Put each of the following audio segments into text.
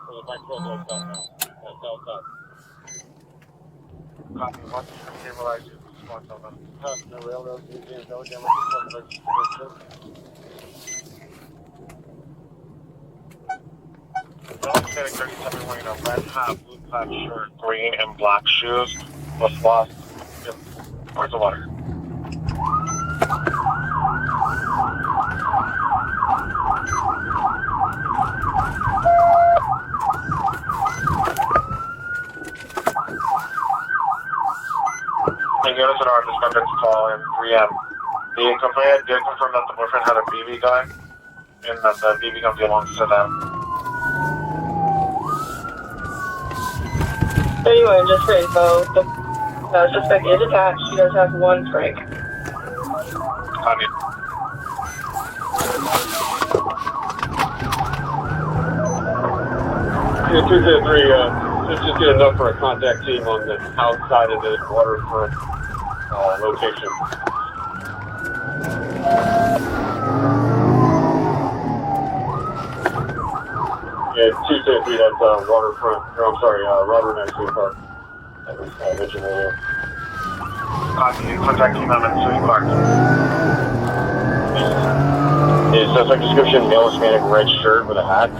Copy, once you stabilize your response on them. The railroad museum, no damage. Standing 37 wearing a red hat, blue plaid shirt, green and black shoes, was lost in towards the water. The units that are descendants call in 3M. The complainant did confirm that the boyfriend had a BB gun and that the BB gun belongs to them. Anyway, just for info, the suspect is attached. He does have one Frank. Copy. Yeah, 203, let's just get enough for a contact team on the outside of the waterfront location. Yeah, 203, that's waterfront, or I'm sorry, Robert National Park. That was mentioned earlier. Copy. Contact team on Mitsui Park. Is suspect description male Hispanic red shirt with a hat?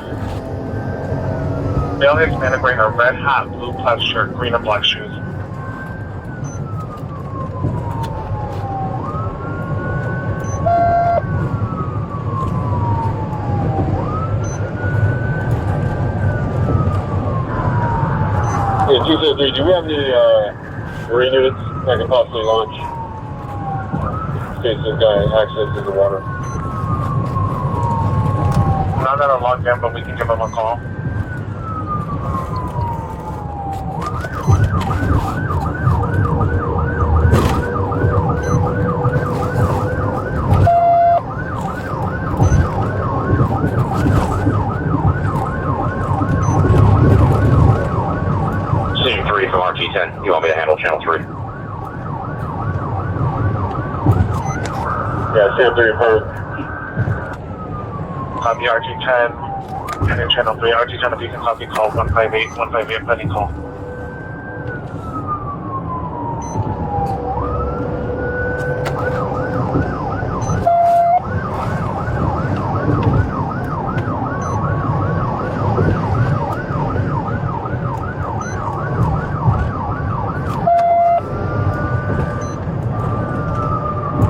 Male Hispanic wearing a red hat, blue plaid shirt, green and black shoes. Yeah, 203, do we have any marine units that can possibly launch in case this guy accesses the water? None that are logged in, but we can give them a call. Team 3 from RT10. You want me to handle channel 3? Yeah, Sam 3 affirmed. Copy RG10 and in channel 3. RG10, if you can copy, call 158, 158, pending call.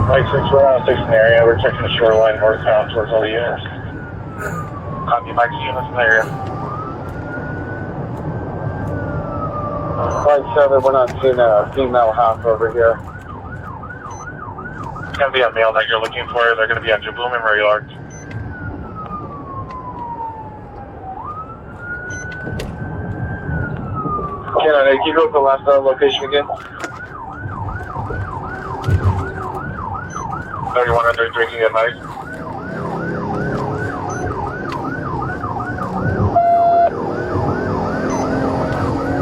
Mike 6, we're on 6 in the area. We're checking the shoreline northbound towards all the units. Copy, Mike, units in the area. Mike 7, we're not seeing a female half over here. It's going to be a male that you're looking for. They're going to be at Jibboom and where you are. Can you go up the last location again? 31 under drinking advice.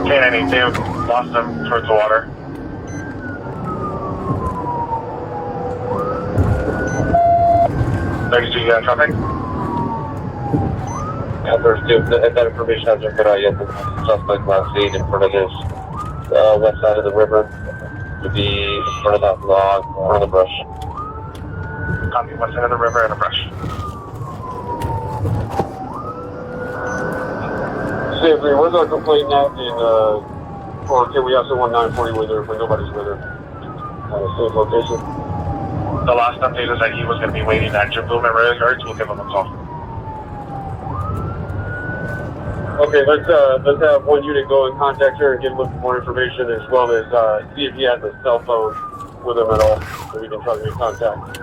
K-90, they've lost them towards the water. Next to you got traffic? Yeah, there's two. That information hasn't been out yet. The suspect last seen in front of his west side of the river. To be in front of that log or the brush. Copy, west side of the river and a brush. Safely, where's our complaint now in, or can we have someone 940 with her when nobody's with her? Safe location. The last update is that he was going to be waiting at Jibboom and rail yards. We'll give him a call. Okay, let's have one unit go and contact her and get a little more information, as well as see if he has a cell phone with him at all, so we can try to make contact.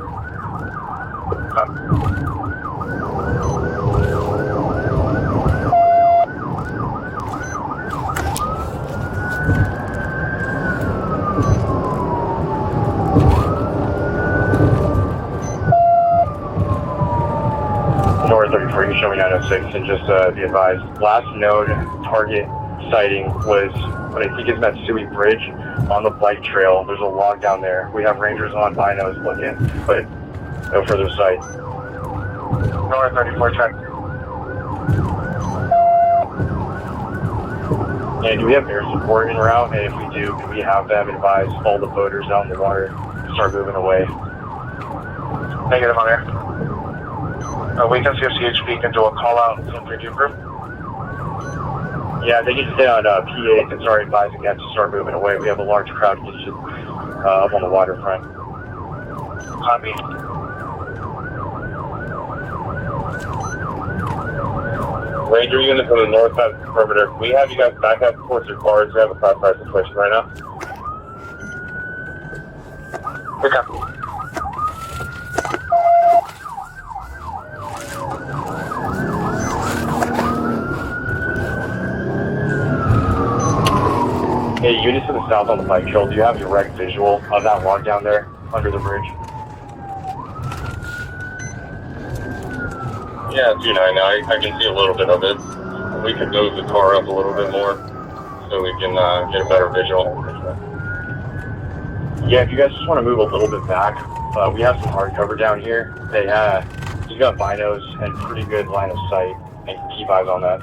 North 34, you show me 906, and just be advised, last node target sighting was what I think is Matsui Bridge on the bike trail. There's a log down there. We have rangers on binos looking, but no further sight. North 34, check. And do we have air support en route? And if we do, can we have them advise all the boaters out in the water to start moving away? Negative on air. We can see if CHP can do a call out in preview group. Yeah, they can stay on PA and start advising them to start moving away. We have a large crowd condition up on the waterfront. Copy. Ranger units on the north side of the perimeter. We have you guys back up towards your cars. We have a crossfire situation right now. Okay. Hey, units to the south on the bike trail, do you have direct visual of that log down there under the bridge? Yeah, 2-9 now. I can see a little bit of it. We could move the car up a little bit more so we can get a better visual. Yeah, if you guys just want to move a little bit back, we have some hard cover down here. He's got binos and pretty good line of sight, and keep eyes on that.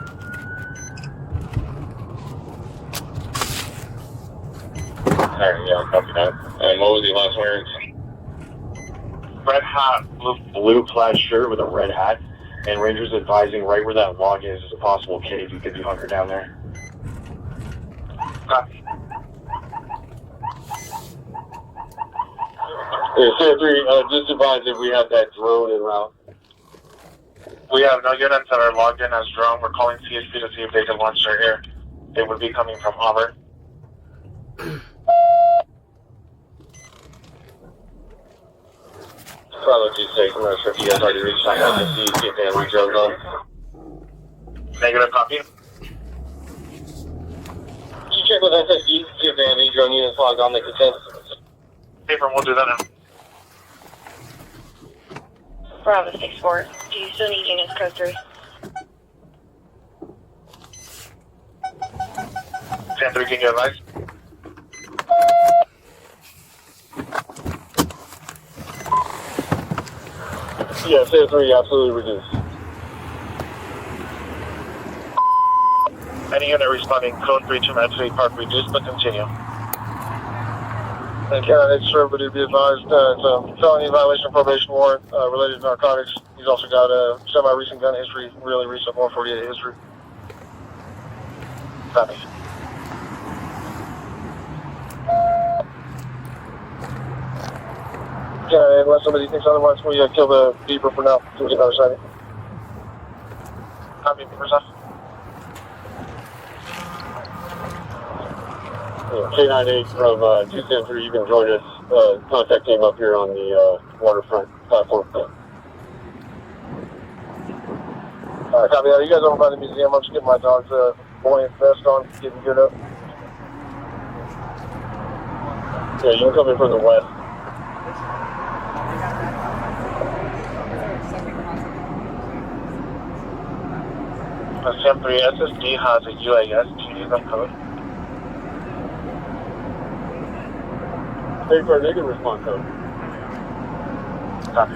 Alright, yeah, copy that. And what was the last wearing? Red hat, blue plaid shirt with a red hat, and Rangers advising right where that log is a possible cave. You could be hunkered down there. Copy. Yeah, Sentry, just advise if we have that drone en route. We have no units that are logged in as drone. We're calling CHP to see if they can launch their air. They would be coming from Auburn. Bravo 26, I'm not sure if you guys already reached out to see if they have any drones on. Negative copy. Can you check with SSD, see if they have any drone units logged on that could test? Paper, we'll do that now. Bravo 64. Do you still need units code 3? Sam 3, can you advise? Yeah, Sam 3, absolutely reduced. Any unit responding, code 3 to Matsuei Park, reduced but continue. And County Conservative be advised, it's a felony violation probation warrant related to narcotics. He's also got a semi-recent gun history, really recent 148 history. Copy. Yeah, unless somebody thinks otherwise, we kill the beeper for now. We'll get another sighting. Copy, beeper's off. K98 from 273, you can join us. Contact team up here on the waterfront platform. Copy that. You guys over by the museum. I'm just getting my dog's buoyant vest on, getting good up. Yeah, you can come in from the west. Sam 3, SSD has a UAS. Do you need that code? Hey, for a negative response code. Copy.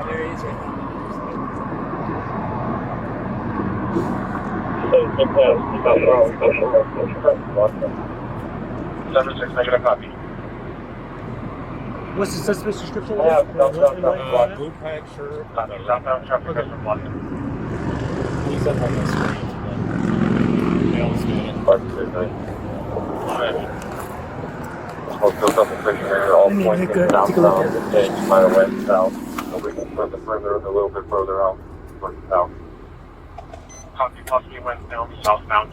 There he is right now. 7-6, negative copy. What's the suspect's description? Blue pack shirt. Copy, southbound traffic is from London. He's up on the screen. Mail's good. Supposed to up the here, all pointing southbound, and by the west, south. So we can put the perimeter a little bit further out, towards the south. Copy, possibly went down southbound.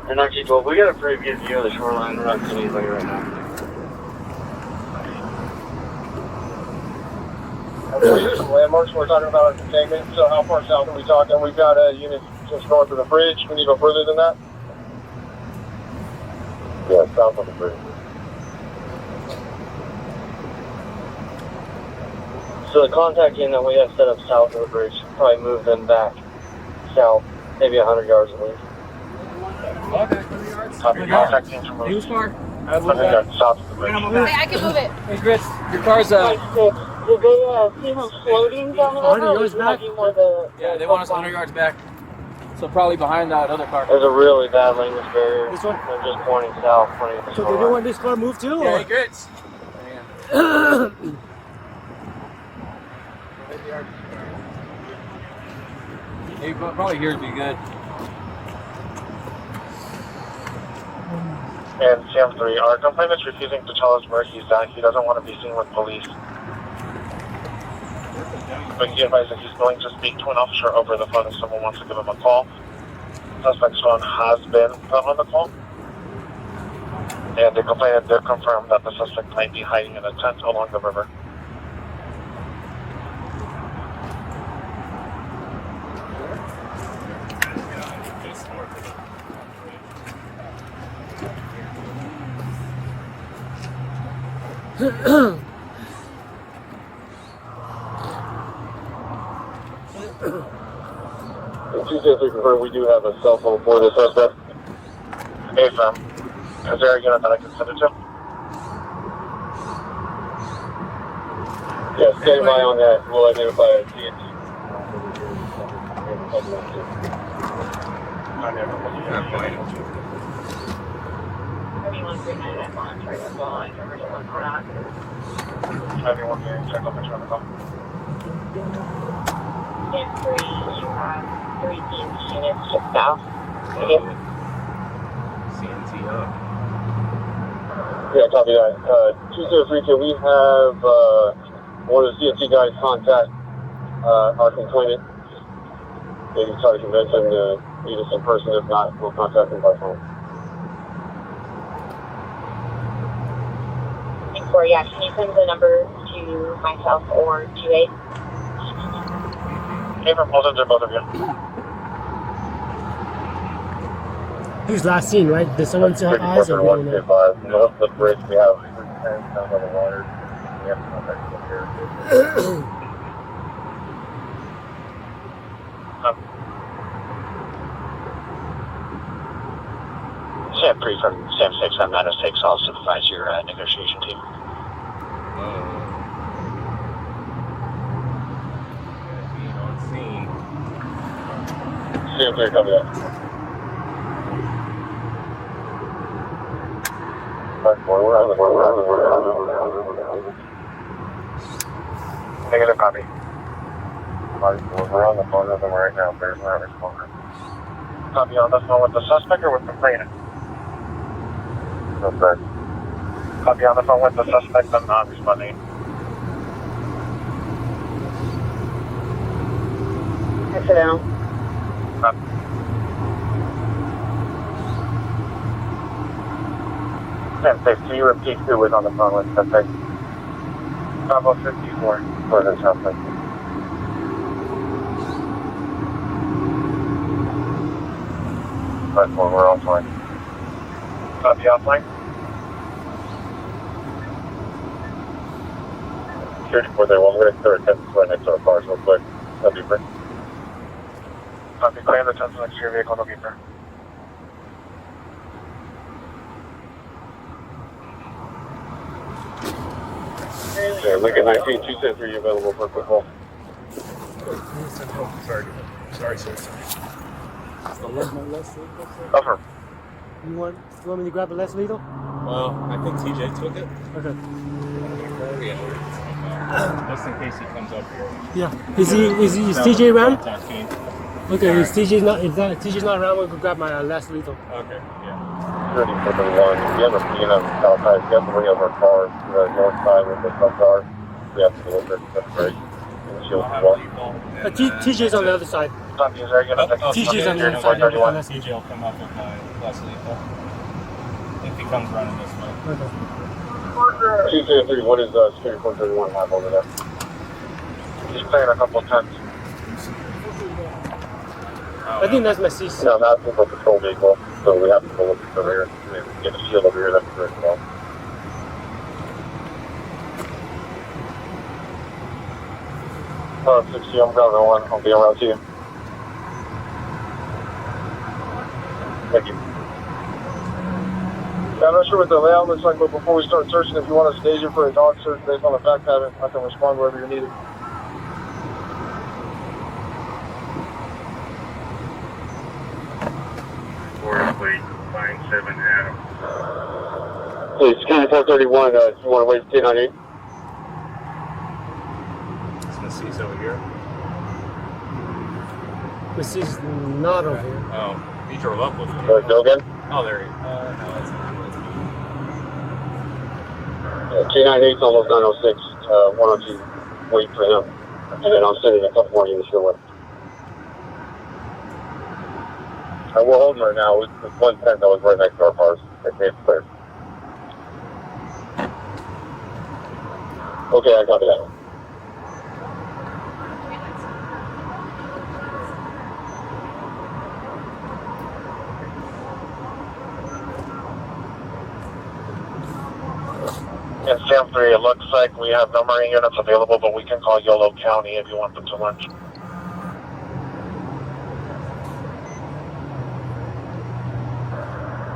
And actually, 12, we got a pretty good view of the shoreline. We're not seeing anybody right now. Okay, here's some landmarks we're talking about our containment. So how far south are we talking? We've got a unit just north of the bridge. We need to go further than that? Yeah, south of the bridge. So the contact unit that we have set up south of the bridge, probably move them back south, maybe 100 yards at least. Copy, contact teams are moving. 100 yards south of the bridge. Hey, I can move it. Hey, Chris, your car's Did they see him floating down the river? 100 yards back? Yeah, they want us 100 yards back. So probably behind that other car. There's a really bad language barrier. This one? They're just pointing south, pointing So they don't want this car moved too? Yeah, Or? he grits. He probably here would be good. And CM3, our complainant's refusing to tell us where he's at. He doesn't want to be seen with police. But he advised that he's going to speak to an officer over the phone if someone wants to give him a call. Suspect's phone has been put on the call. And the complainant did confirm that the suspect might be hiding in a tent along the river. Tuesday, confirm we do have a cell phone for the suspect. Hey, fam. Is there a unit that I can send it to? Yeah, stand by on that. We'll identify a TNT. Everyone can check up and turn the call. And 3, you have 3 teams units just south. Okay. CNT up. Yeah, copy that. 203, can we have one of the CNT guys contact our complainant? Maybe try to convince him to meet us in person. If not, we'll contact him by phone. 4, yeah, can you send the number to myself or to 8? Hey, from both of you. He was last seen, right? Did someone see eyes or no? North of the bridge, we have 3 down by the water. We have contact up here. Sam 3 from Sam 6, I'm 906. I'll supervise your negotiation team. Being on scene. CM3, copy that. Negative copy. We're on the phone with them right now. There's not responding. Copy on the phone with the suspect or with complainant? Suspect. Copy on the phone with the suspect. I'm not responding. Sit down. Can you repeat who was on the phone with the suspect? Bravo 54 for the suspect. But we're offline. Copy offline. Security 431, we're going to clear a 10 right next to our cars real quick. That'll be great. Copy, clear the 10 next to your vehicle, no keeper. Yeah, Lincoln 19, 273, available for a quick call. Sorry, sir. Over. You want me to grab the less lethal? Well, I think TJ took it. Okay. Just in case he comes up here. Yeah. Is TJ around? Contact team. Okay. If TJ's not around, we'll go grab my last lethal. Okay, yeah. 3041, we have a PNM south side, we have to bring over a car to the north side with the front car. We have to deliver it, that's great. And shield as well. TJ's on the other side. Copy, is there a unit that can TJ's on the other side. TJ will come up with my less lethal. If he comes running this way. Okay. 273, what does Security 431 have over there? He's playing a couple of tents. I think that's my CC. No, not a patrol vehicle, so we have to go look at the rear. Maybe get a shield over here, that'd be great as well. Oh, 60, I'm driving 1, I'll be around to you. Thank you. I'm not sure what the layout looks like, but before we start searching, if you want to stage it for a dog search based on the fact pattern, I can respond wherever you're needed. Plate 97 Adam. Hey, security 431, you want to wait 1098? It's gonna cease over here. This is not over here. Oh, he drove up with me. Go again? Oh, there he. No, that's not. 298's almost 906. Why don't you wait for him? And then I'm sending a couple more units your way. We're holding right now. It's 110 that was right next to our cars. It's clear. Okay, I copy that. And Sam 3, it looks like we have no Marine units available, but we can call Yolo County if you want them to lunch.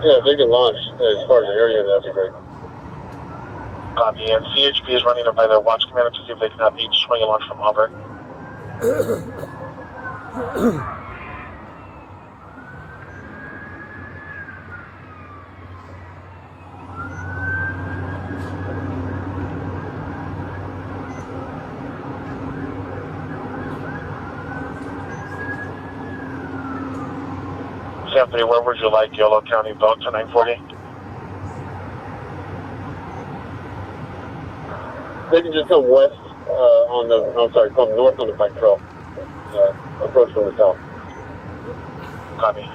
Yeah, if they can launch as far as the area, that'd be great. Copy, and CHP is running it by their watch commander to see if they can have each swing a launch from Auburn. Sam 3, where would you like Yolo County built to 940? They can just come west come north on the bike trail. Approach from the south. Copy.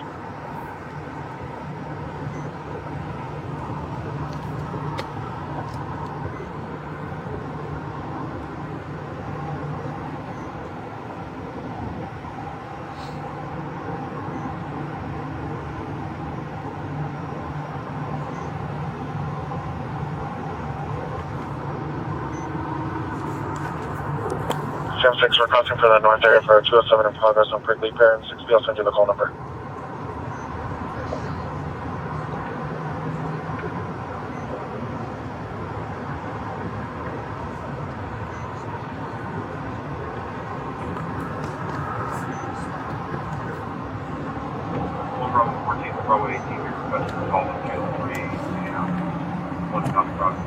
Sam 6, we're crossing for the north area for 207 in progress on Prickly Pear, and 6B, I'll send you the call number. Bravo 14, Bravo 18, you're requesting a call on 3 and 1 copy Bravo.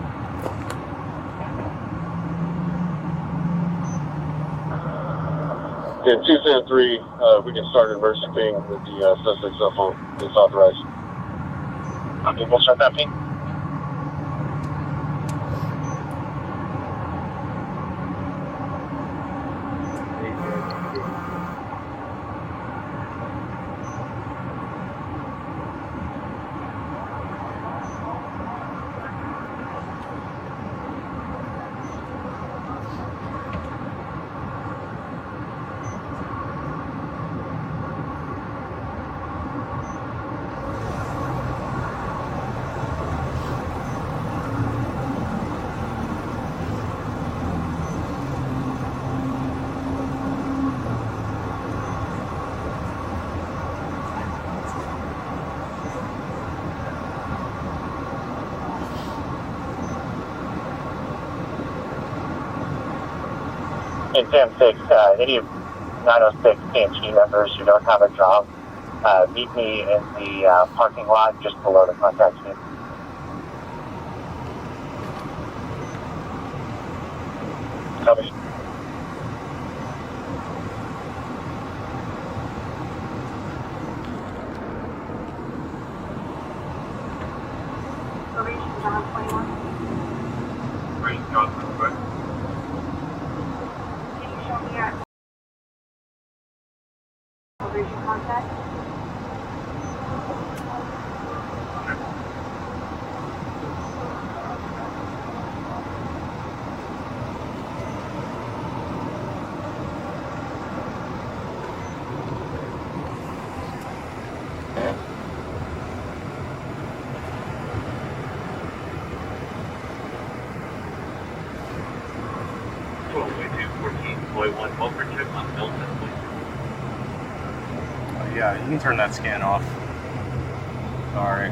In 273, we can start emergency ping with the suspect's cell phone. It's authorized. Okay, we'll start that ping. And Sam 6, any 906 PNG members who don't have a job, meet me in the parking lot just below the contact team. Copy. Raise Johnson, good. Yeah, you can turn that scan off. Sorry.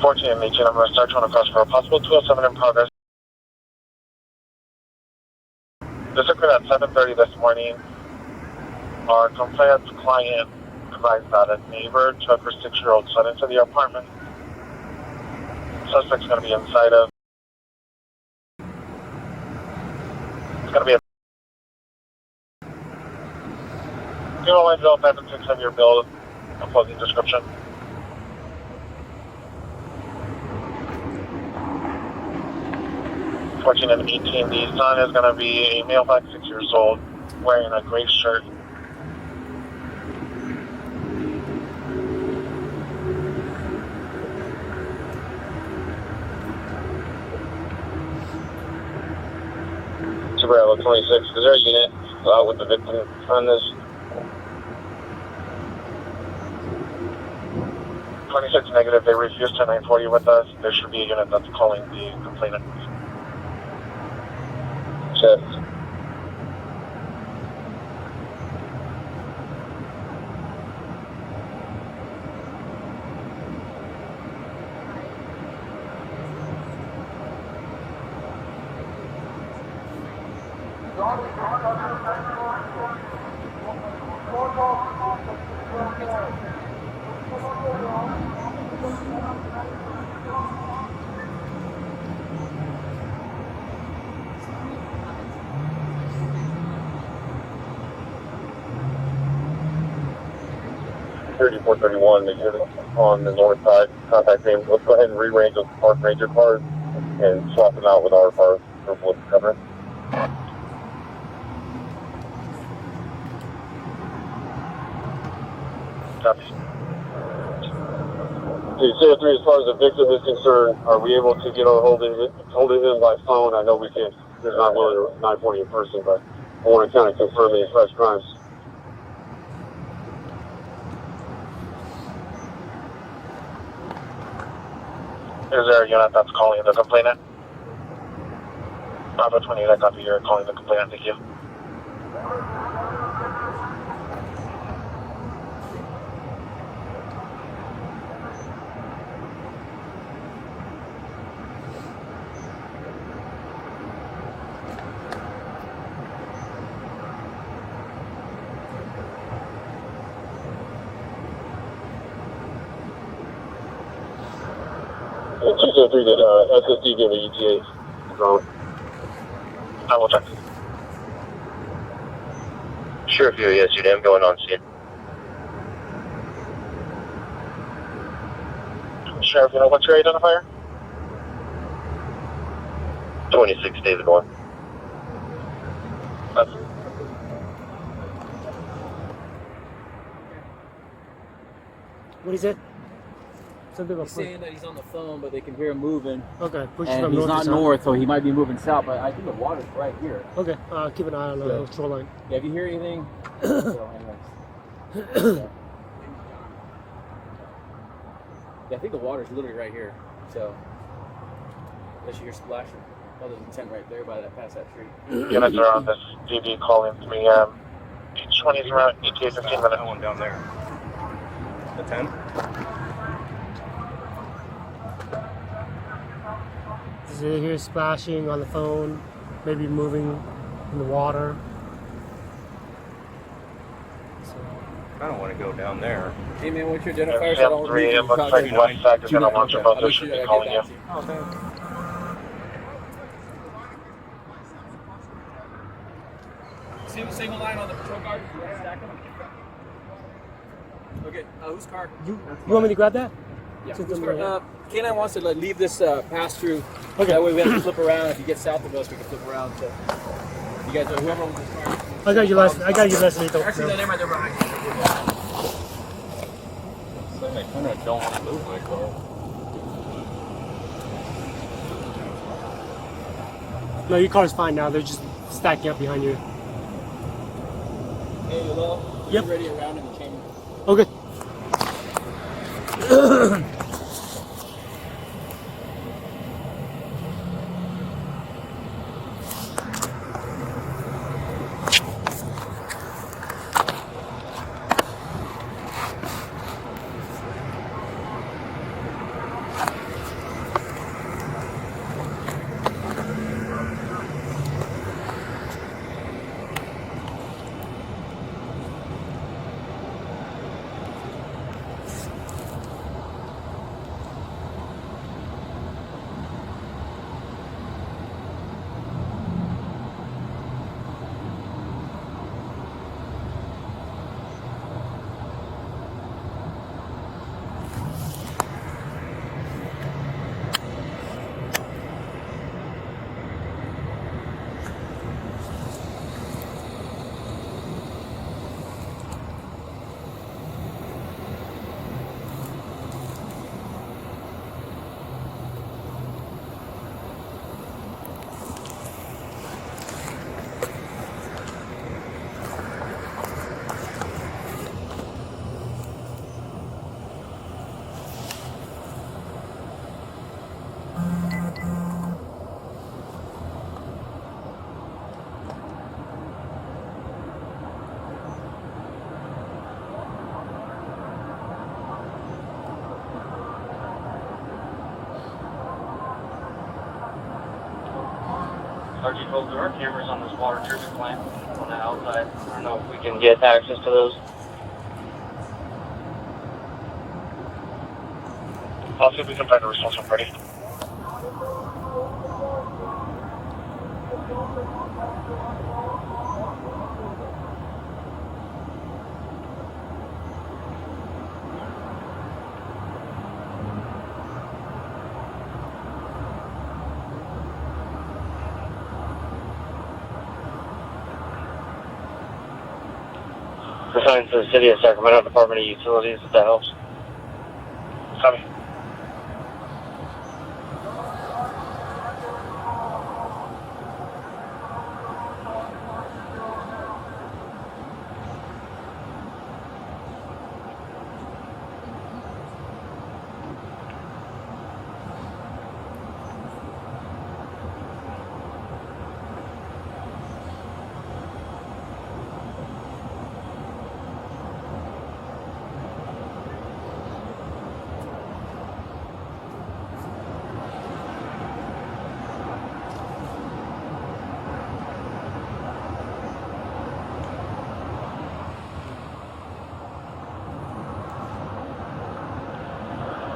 14 and 18, I'm going to start trying to cross for a possible 207 in progress. This occurred at 7:30 this morning. Our compliance client advised that a neighbor took her 6-year-old son into the apartment. Suspect's going to be inside of. It's going to be a. Fuel line bill, 5 and 6 of your bill, opposing description. Fourteen and 18, the son is going to be a male, 5, 6 years old, wearing a gray shirt. Bravo 26, is there a unit with the victim on this? 26 negative, they refused to 940 with us. There should be a unit that's calling the complainant. Check. .3431, the unit on the north side, contact name. Let's go ahead and rearrange those park ranger cars and swap them out with our cars for full cover. Copy. 03, as far as the victim is concerned, are we able to get a hold of him by phone? I know we can't, there's not really 940 in person, but I want to kind of confirm any fresh crimes. Is there a unit that's calling the complainant? Bravo 28, I copy, you're calling the complainant, thank you. And 203 did SSD give the ETA drone. I will check. Sure, if you're yes, you're damn going on scene. Sheriff, you know what's your identifier? 26 David 1. What is it? Something about He's saying that he's on the phone, but they can hear him moving. Okay, push And from he's north not to south. north, so he might be moving south, but I think the water's right here. Okay, keep an eye on the shoreline. Yeah, if you hear anything, so anyways. Yeah, I think the water's literally right here. So, unless you hear splashing. Oh, there's a tent right there by that, past that street. Units are on this DB calling 3 a.m. Each 20 is around ETA 15 minutes. That one down there. The 10? Does you hear splashing on the phone? Maybe moving in the water. So, I don't want to go down there. Hey man, what's your identifier? So I don't 3, read it looks like West Side is going to launch a bus. They should be calling you. Oh, thanks. Single line on the patrol car. Stack them. Okay, whose car? you want me to grab that? Yeah. Since Whose I'm car? right K9 wants to leave this pass through. Okay. That way we have to flip around. If you get south of us, we can flip around. So you guys, whoever owns this car. I got your last. I got your last vehicle. Actually, that name right there behind you. I kind of don't want to move my car. No, your car's fine now. They're just stacking up behind you. Hey, hello. Yep. Ready around in the chamber. Okay. RG12, there are cameras on this water treatment plant on the outside. I don't know if we can Get access to those. I'll see if we can find a response from Freddie. Assigned to the City of Sacramento Department of Utilities, if that helps. Copy.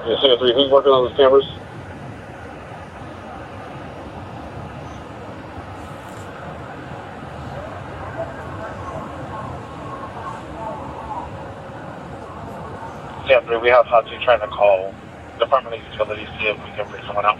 Yeah, Signal 3, who's working on those cameras? Sam 3, we have Hot 2 trying to call Department of Utilities to see if we can bring someone out.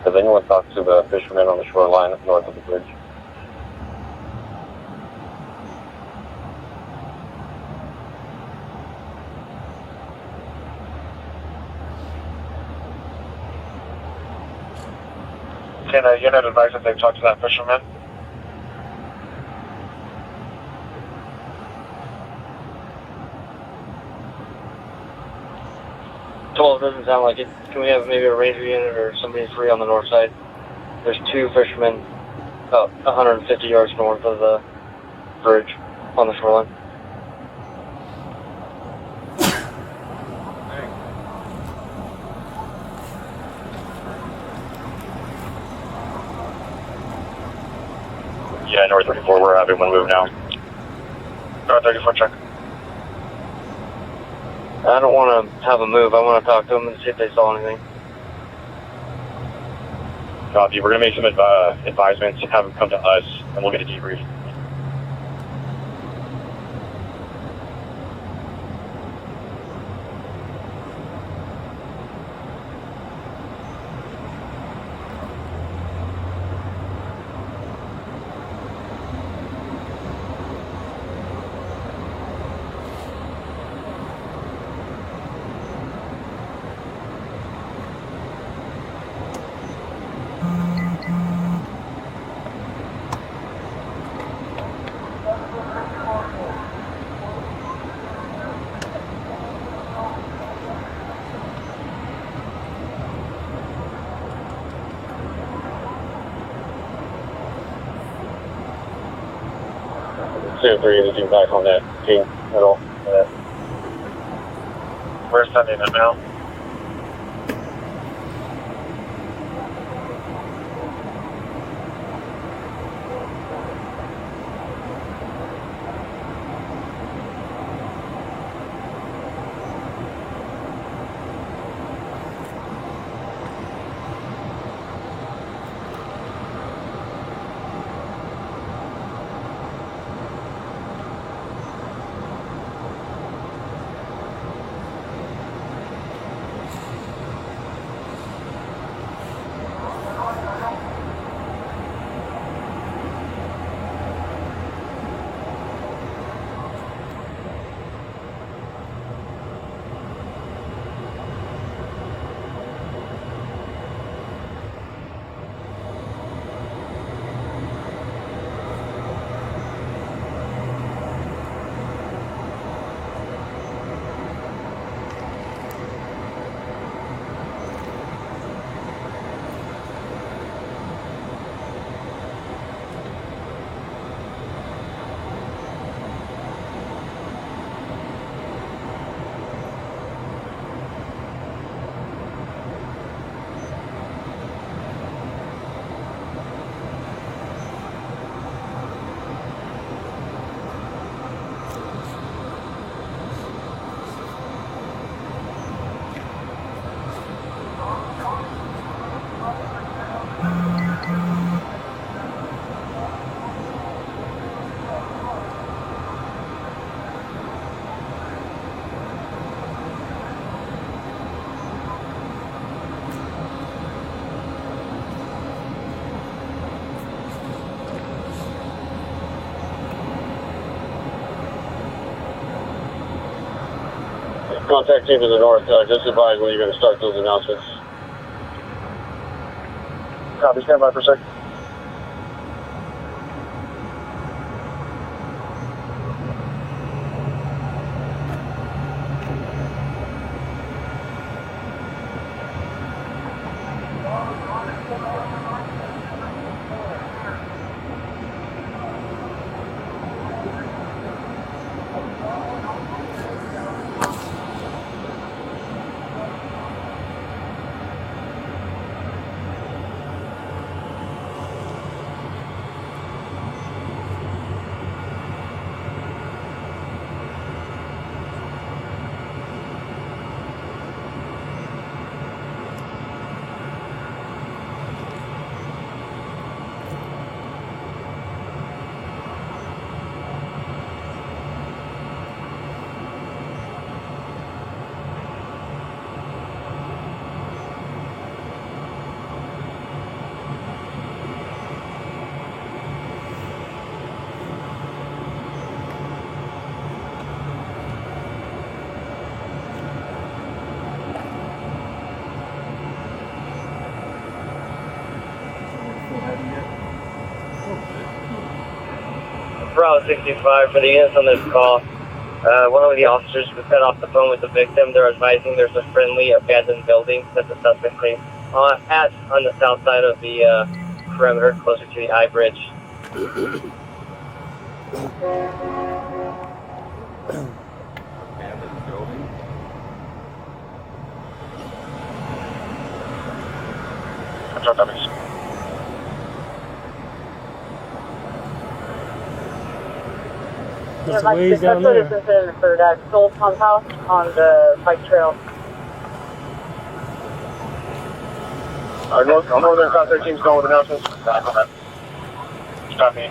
Has anyone talked to the fishermen on the shoreline north of the bridge? Can a unit advise if they've talked to that fisherman? Well, it doesn't sound like it. Can we have maybe a ranger unit or somebody free on the north side? There's two fishermen about 150 yards north of the bridge on the shoreline. Yeah, North 34, we're having one move now. North 34, check. I don't want to have a move. I want to talk to them and see if they saw anything. Copy. We're going to make some advisements and have them come to us, and we'll get a debrief. Signal 3, anything back on that team at all? We're sending it now. Contact team to the north, just advise when you're going to start those announcements. Copy, stand by for a sec. Bravo 65 for the units on this call. One of the officers was cut off the phone with the victim. They're advising there's a friendly abandoned building that the suspect claims on the south side of the perimeter, closer to the I Bridge. Abandoned building? Control dummies. There's a ways down there. For that Soul Pump House on the bike trail. Our northern contact team's going with announcements. Copy.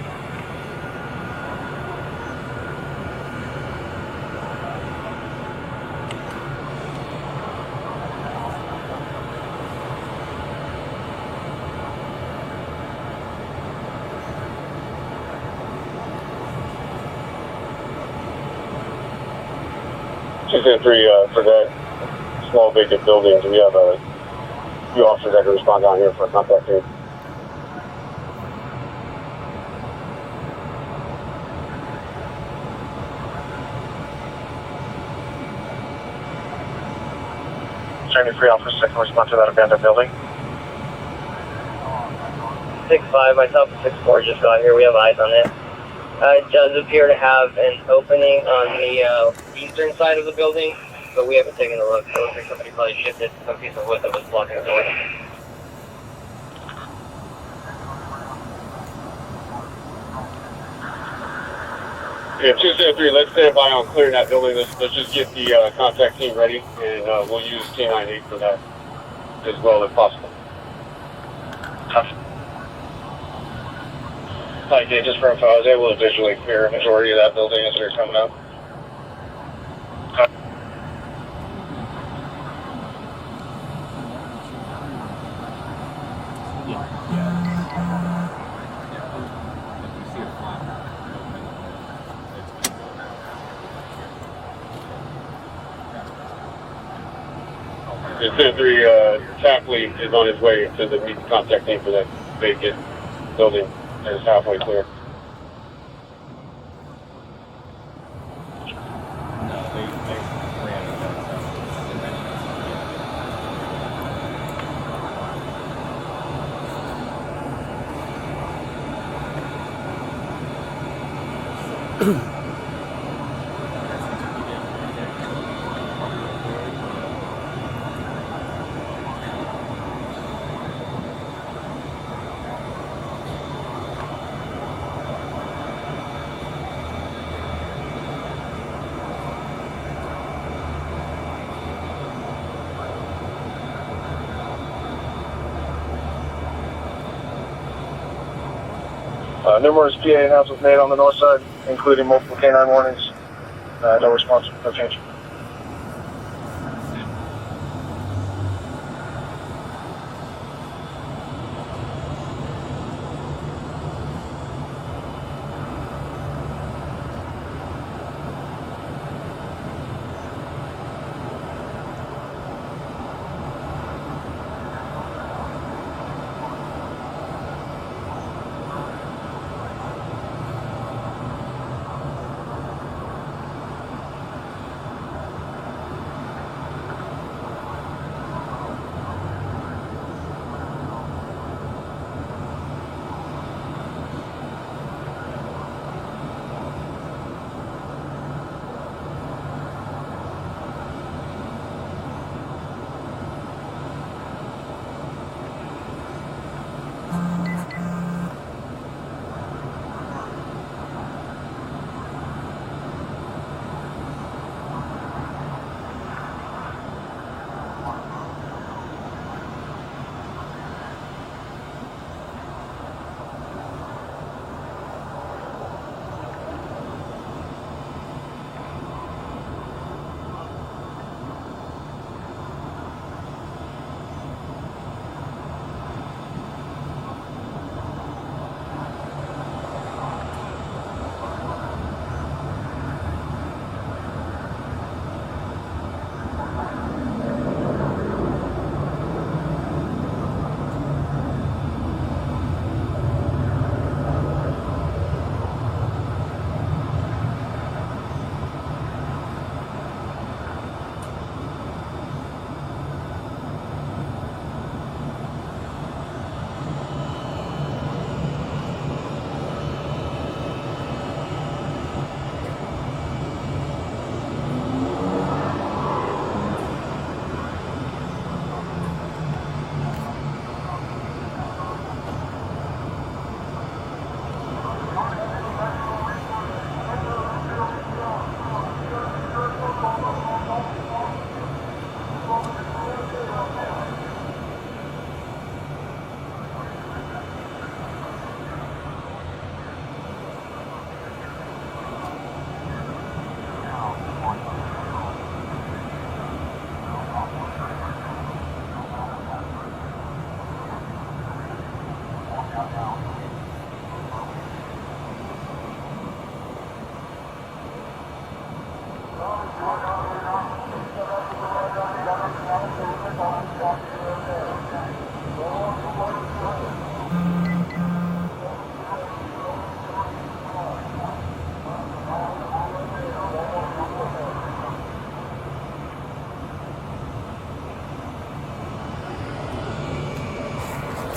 For that small vacant buildings, we have a few officers that can respond down here for contact team. Training 3 Alpha 6 respond to that abandoned building. 6-5, myself and 6-4 just got here. We have eyes on it. It does appear to have an opening on the eastern side of the building, but we haven't taken a look. So it looks like somebody probably shifted some piece of wood that was blocking the door. Yeah, 273, let's stand by on clearing that building. Let's just get the contact team ready, and we'll use T98 for that as well if possible. Hi, Dave, just for info, I was able to visually clear a majority of that building as we were coming up. The 2-3 TAP lead is on his way to the meet contact team for that vacant building that is halfway clear. No, they ran with that stuff. They mentioned Numerous PA announcements made on the north side, including multiple canine warnings. No response, no change.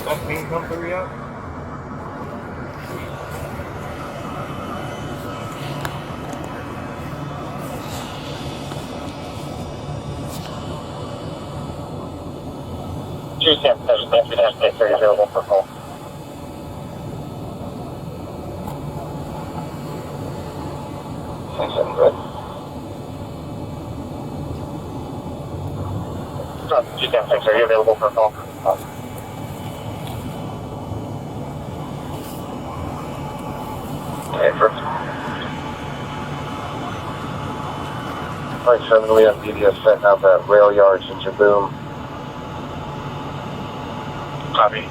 That ping come through yet? Are available for call. Are you available for call? Flight 7, we have BWC setting up at rail yards in Jibboom. Copy.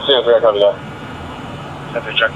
Stand 3, I copy that. Stand 3, check.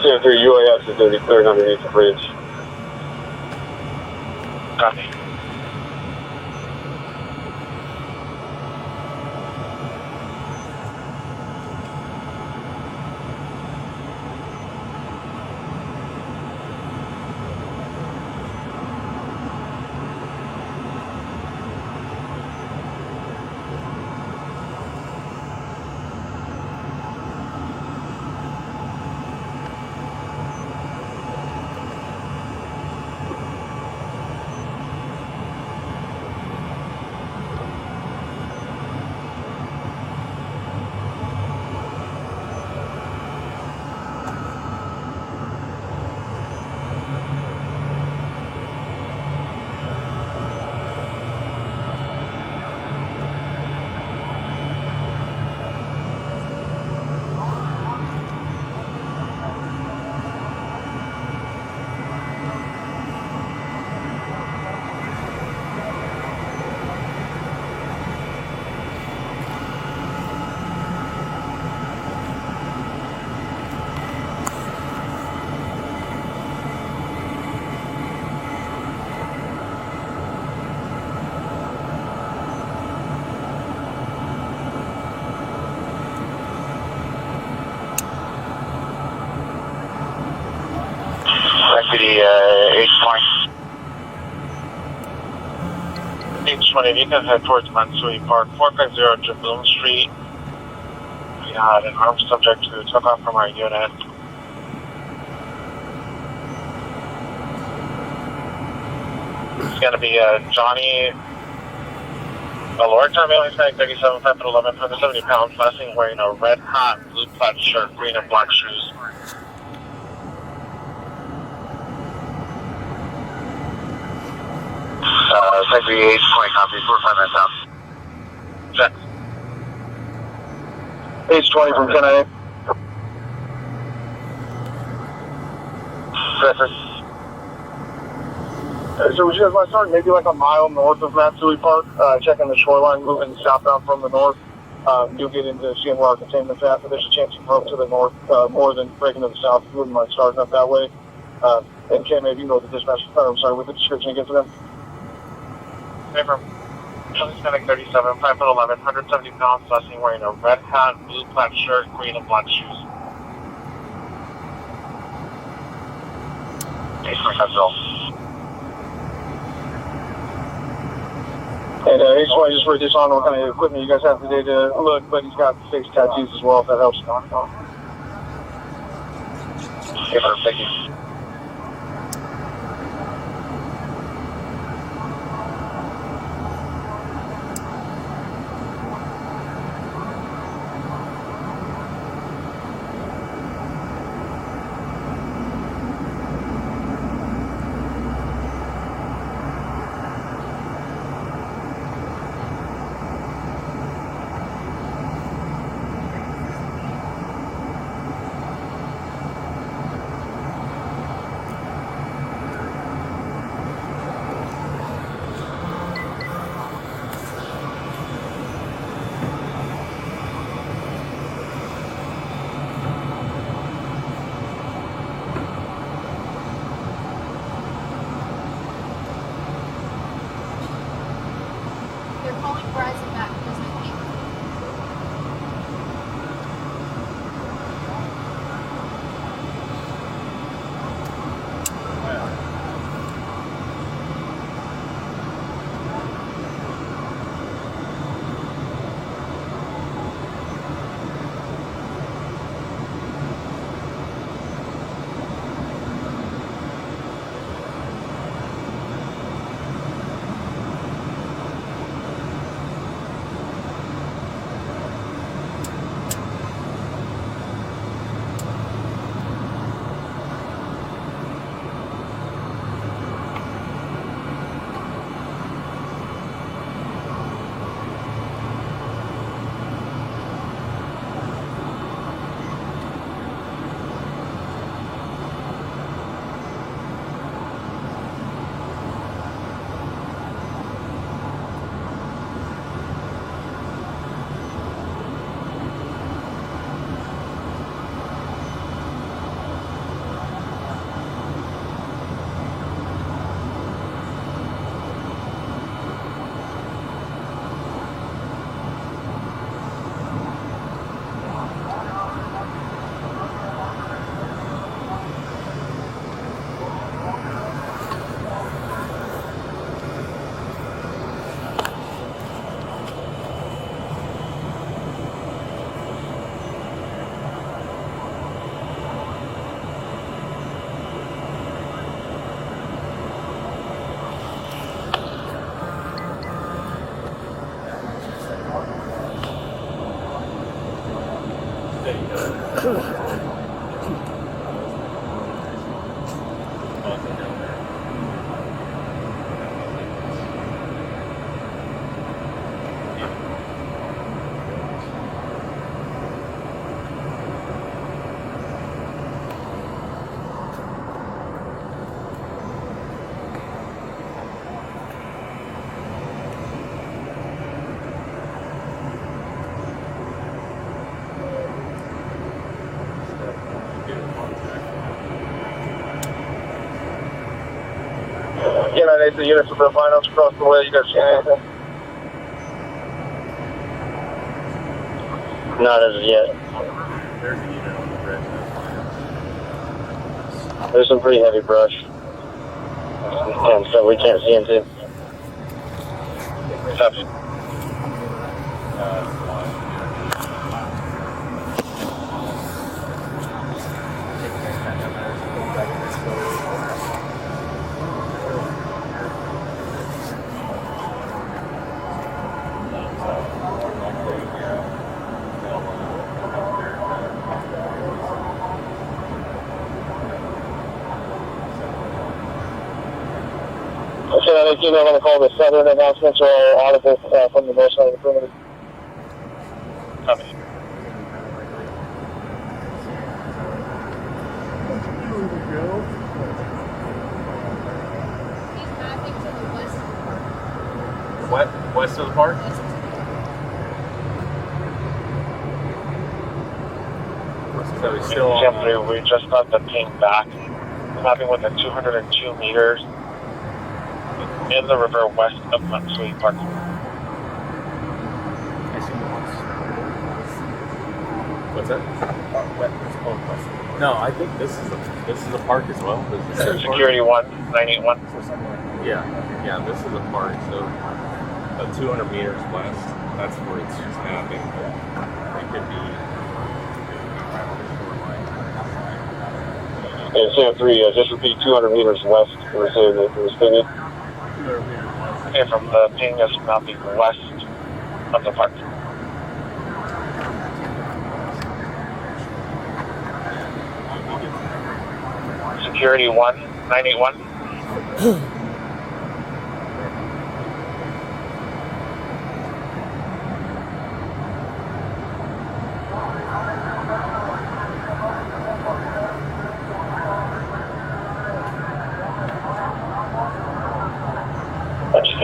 Stand 3, UAS is going to be cleared underneath the bridge. Copy. Deputy H20, you can head towards Mansui Park, 450 Jibboom Street. We had an armed subject who took off from our unit. It's going to be Johnny Allure Terminal, he's going 37, 5 foot 11, 170 pounds, last thing wearing a red hat, blue plaid shirt, green and black shoes. Secretary 8, point copy, 4-5 minutes out. Check. H20 from 10-8. Surface. So would you guys want to start maybe like a mile north of Matsui Park, checking the shoreline, moving southbound from the north? You'll get into seeing where our containment's at, but there's a chance you can move to the north more than breaking to the south. You wouldn't mind starting up that way. And Ken, maybe you can go with the dispatch, with the description again for them. Paper. Hispanic 37, 5'11", 170 pounds, last seen wearing a red hat, blue plaid shirt, green and black shoes. 8.50. And I just wrote this on what kind of equipment you guys have today to look, but he's got face tattoos as well, if that helps. Paper, thank you. They're calling Verizon back because they can't. Yeah, I need the units with the binos across the way. You guys see anything? Not as of yet. There's a unit on the bridge. There's some pretty heavy brush. And so we can't see into. Copy. Okay, I think you know I'm going to call the southern announcements are all audible from the north side of the perimeter. Copy. He's back. west of the park? So he's still on Jam 3, we just got the ping back. Mapping within 202 meters in the river west of Matsui Park. I assume it was. What's that? No, I think this is a park as well. This is a Security 1, 981. Yeah, this is a park, so about 200 meters west, that's where it's snapping. It could be right on the shoreline. And Sam 3, just repeat 200 meters west. We're saying that it was pinging. Okay, from the ping is mapping west of the park. Security 1, 981.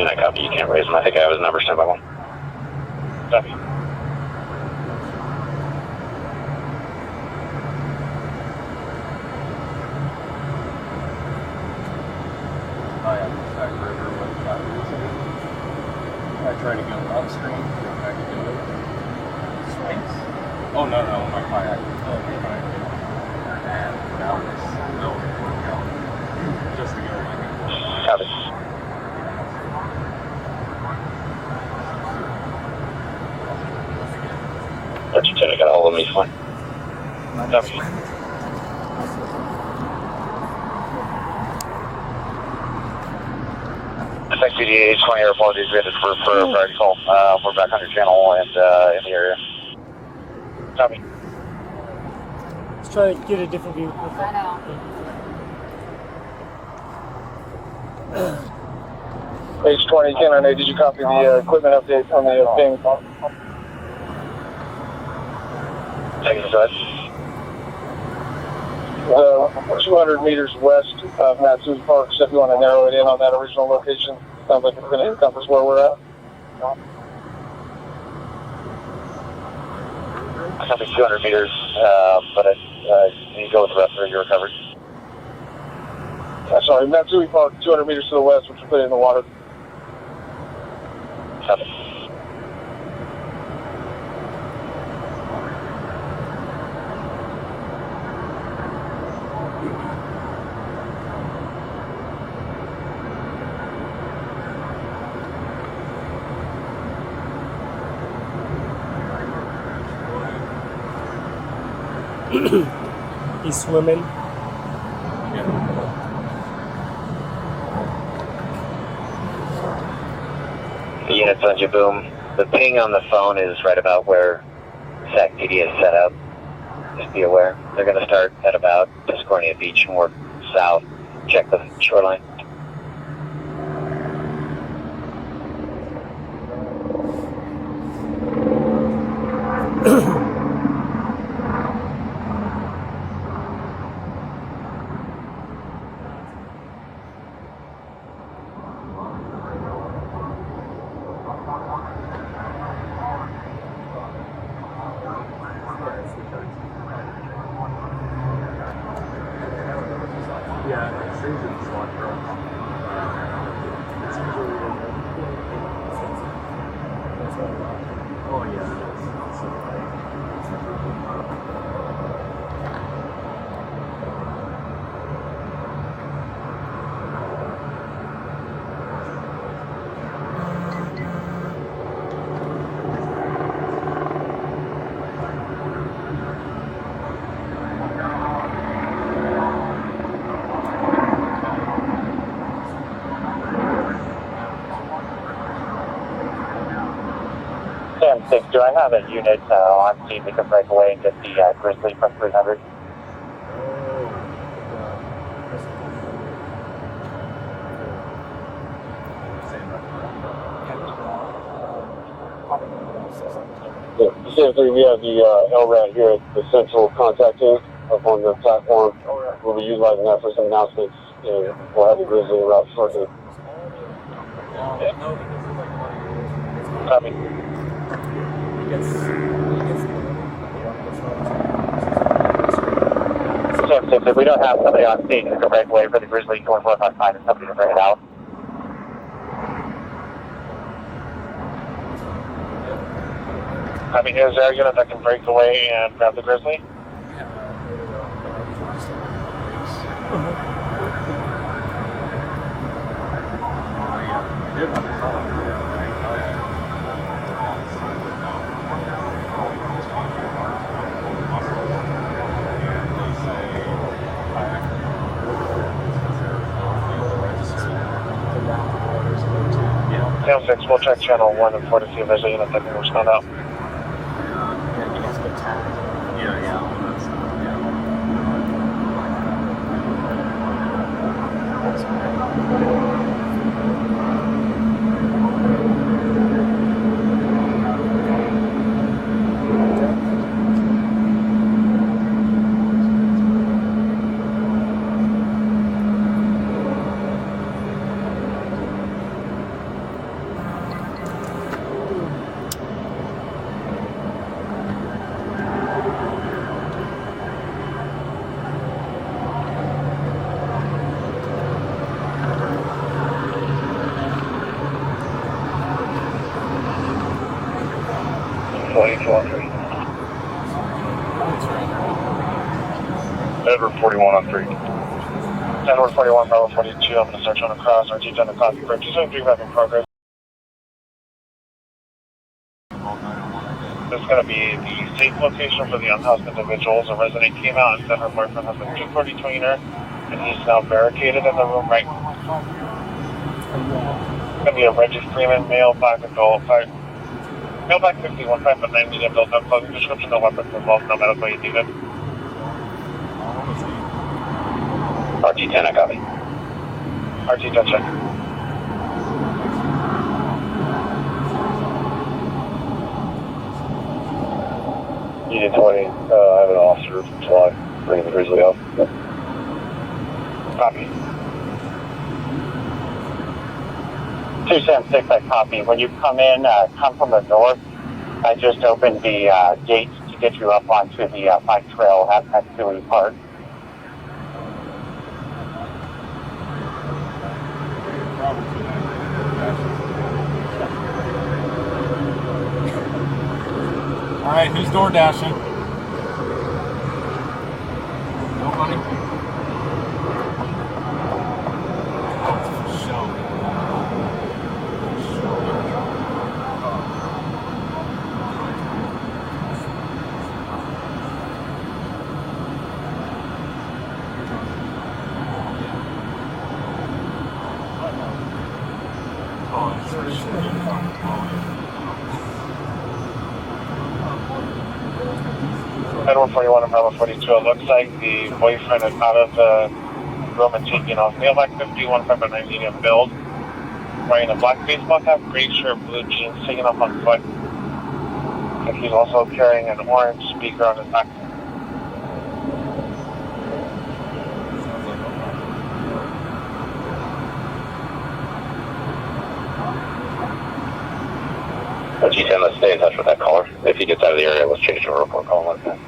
I copy. You can't raise them. I think I have his number. Stand by one. Copy. I try to go upstream. I can do it. Swings? Oh, no, my kayak. Oh, my kayak. And that was no workout. Just to go like Copy. I got a hold of me. Fine. Copy. Thanks, BDA 20. Our apologies. We had to defer for a priority call. We're back on your channel and in the area. Copy. Let's try to get a different view. I know. H20, Canon A, did you copy the equipment update on the ping? Thank you, sir. 200 meters west of Matsui Park, so if you want to narrow it in on that original location, sounds like it's going to encompass where we're at. Something 200 meters, but you go with the rest of your recovery. Sorry, Matsui Park, 200 meters to the west, which will put it in the water. Copy. He's swimming. The units on Jibboom. The ping on the phone is right about where SAC PD is set up. Just be aware. They're going to start at about Discordia Beach and work south. Check the shoreline. Do I have a unit on scene that can break away and get the Grizzly from 300? Same thing, we have the LRAD here at the central contacting up on the platform. We'll be utilizing that for some announcements, and we'll have the Grizzly route shortly. Copy. Sam 6, if we don't have somebody on scene who can break away for the Grizzly 2455 and somebody to bring it out. Copy. Is there a unit that can break away and grab the Grizzly? Sam 6, we'll check channel 1 and 4 to see if there's a unit that can respond out. Edward 41 on 3. Edward 41, Bravo 42, I'm going to start on across. RT 10 to copy for 273 back in progress. This is going to be the safe location for the unhoused individuals. A resident came out and said her boyfriend has a 240 tweener, and he's now barricaded in the room right now. It's going to be a Reggie Freeman, male, black adult, male black 51, 5'9", medium built up, clothing description, no weapons involved, no medical aid needed. RT10, I copy. RT10 check. Unit 20, I have an officer from SWAT bringing the Grizzly up. Copy. 276, I copy. When you come in, come from the north. I just opened the gates to get you up onto the bike trail at Stewie Park. All right, who's door dashing? Nobody? Edward 41 and Bravo 42, it looks like the boyfriend is out of the room and taking off. Male black 51, 5'9", medium build. Wearing a black baseball cap, gray shirt, blue jeans, taking off on foot. And he's also carrying an orange speaker on his back. G10, let's stay in touch with that caller. If he gets out of the area, let's change to a report call like that.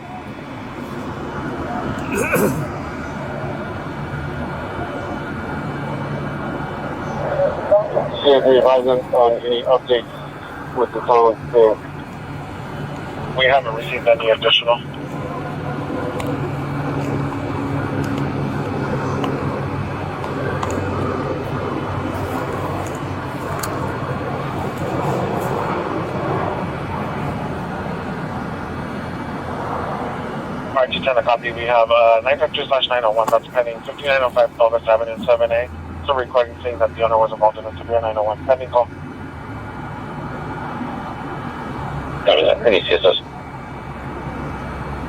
See if we advise them on any updates with the phone thing. We haven't received any additional. RT10 a copy. We have 952/901 that's pending 5905 Pelvis Avenue 7A. So recording saying that the owner was involved in a severe 901 pending call. Copy that. Any CSS?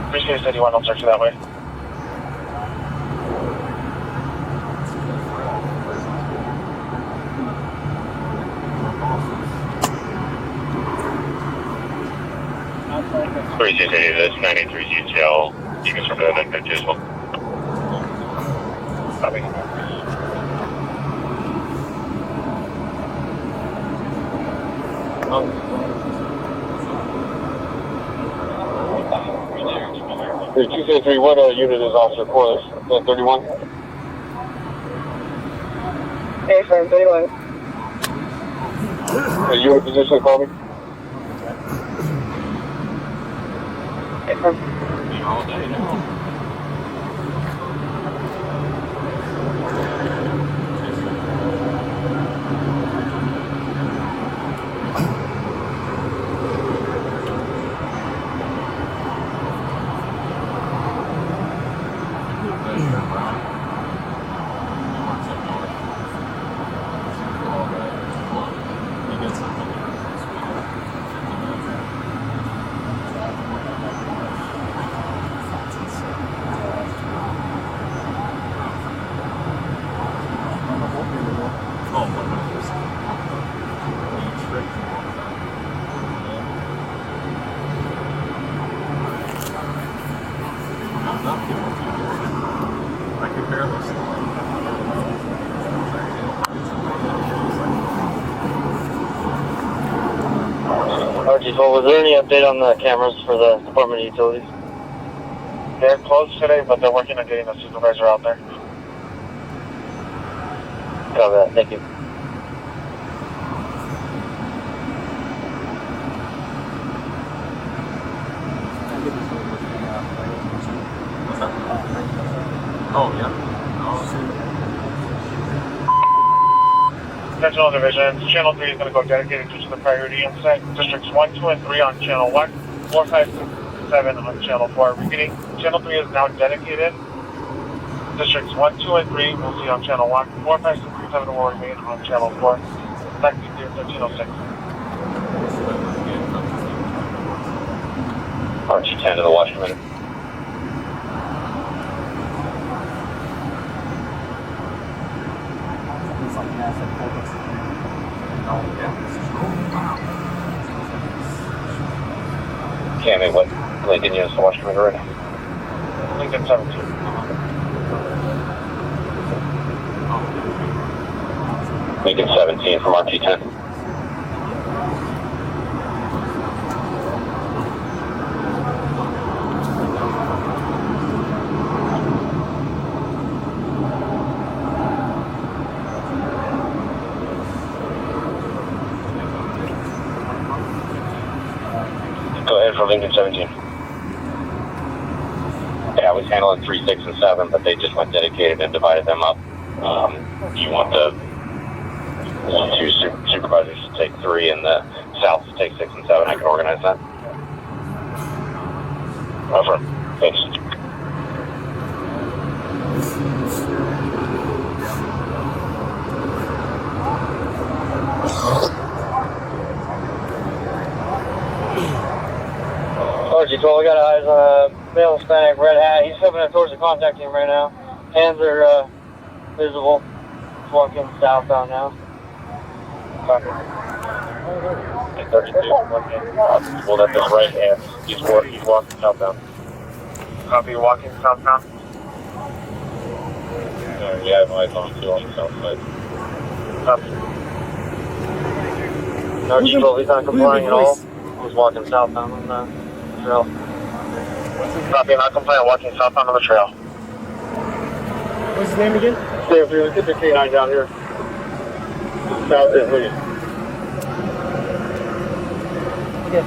Appreciate it, 81, I'll search you that way. This 93 UTL. You can survey that picture as well. Copy. Hey, 233, what unit is Officer Corliss? 31? Hey, firm 31. Hey, you in a position to call me? Hey, firm. RG12, was there any update on the cameras for the Department of Utilities? They're closed today, but they're working on getting a supervisor out there. Copy that, thank you. Oh, yeah. Central Division, Channel 3 is going to go dedicated due to the priority incident. Districts 1, 2, and 3 on Channel 1, 4, 5, 6, 7 on Channel 4. Repeating, Channel 3 is now dedicated. Districts 1, 2, and 3 we'll see on Channel 1, 4, 5, 6, 7 will remain on Channel 4. Back to 1306. RG10 to the Washington. Cammy, what Lincoln units to Washington right now? Lincoln 17. Lincoln 17 from RG10. Go ahead for Lincoln 17. Yeah, I was handling 3, 6, and 7, but they just went dedicated and divided them up. You want the 2 supervisors to take 3 and the south to take 6 and 7. I can organize that. Over. Thanks. RG12, I got eyes on a male Hispanic red hat. He's coming up towards the contact team right now. Hands are visible. He's walking southbound now. Copy. 32, hold up his right hand. He's walking southbound. Copy, walking southbound. Yeah, I have eyes on too on the south side. Copy. RG12, he's not complying at all. He's walking southbound on the trail. Copy, not compliant, walking southbound on the trail. What's his name again? Stay up here, get the K9 down here. South is William. Yeah.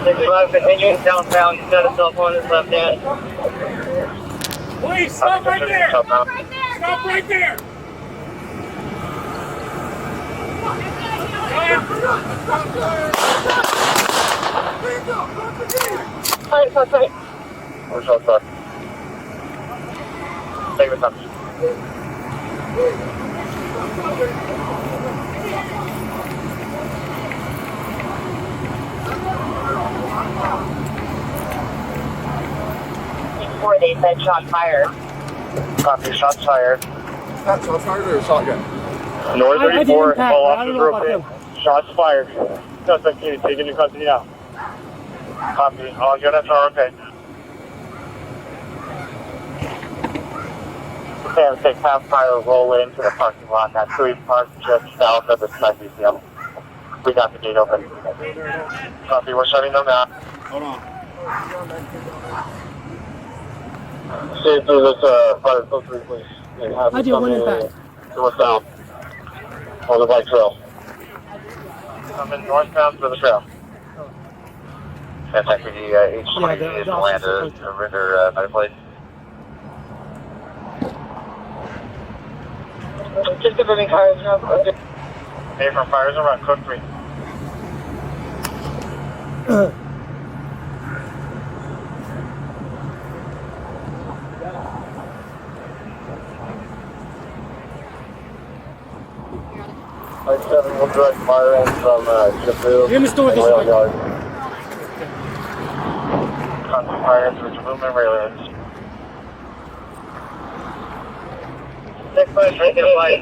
6-5, continuing southbound. He's got a cell phone in his left hand. Please, stop right there! Southbound. Stop right there! Sorry. We're so sorry. Take the time. Before they said shot fired. Copy, shots fired. Shots fired or shotgun? North I didn't 34, impact, all but I don't officers know are about okay. Shots fired. Suspect is taken into custody now. Copy, all units are okay. Sam 6, have fire roll into the parking lot. That's Sui Park, just south of the Snipe Museum. We got the gate open. Copy, we're shutting them now. Hold on. Stay through this fire filtering, please. And have I do one impact. Northbound on the bike trail. Coming northbound to the trail. That's actually the H20 is the land to render my place. Just confirming cars now. Hey, from fires around Cook 3. Like 7 will direct fire in from Jibboom. You're in the store this way. Constant fire through Jibboom and Railroads. 6 by 3, get light.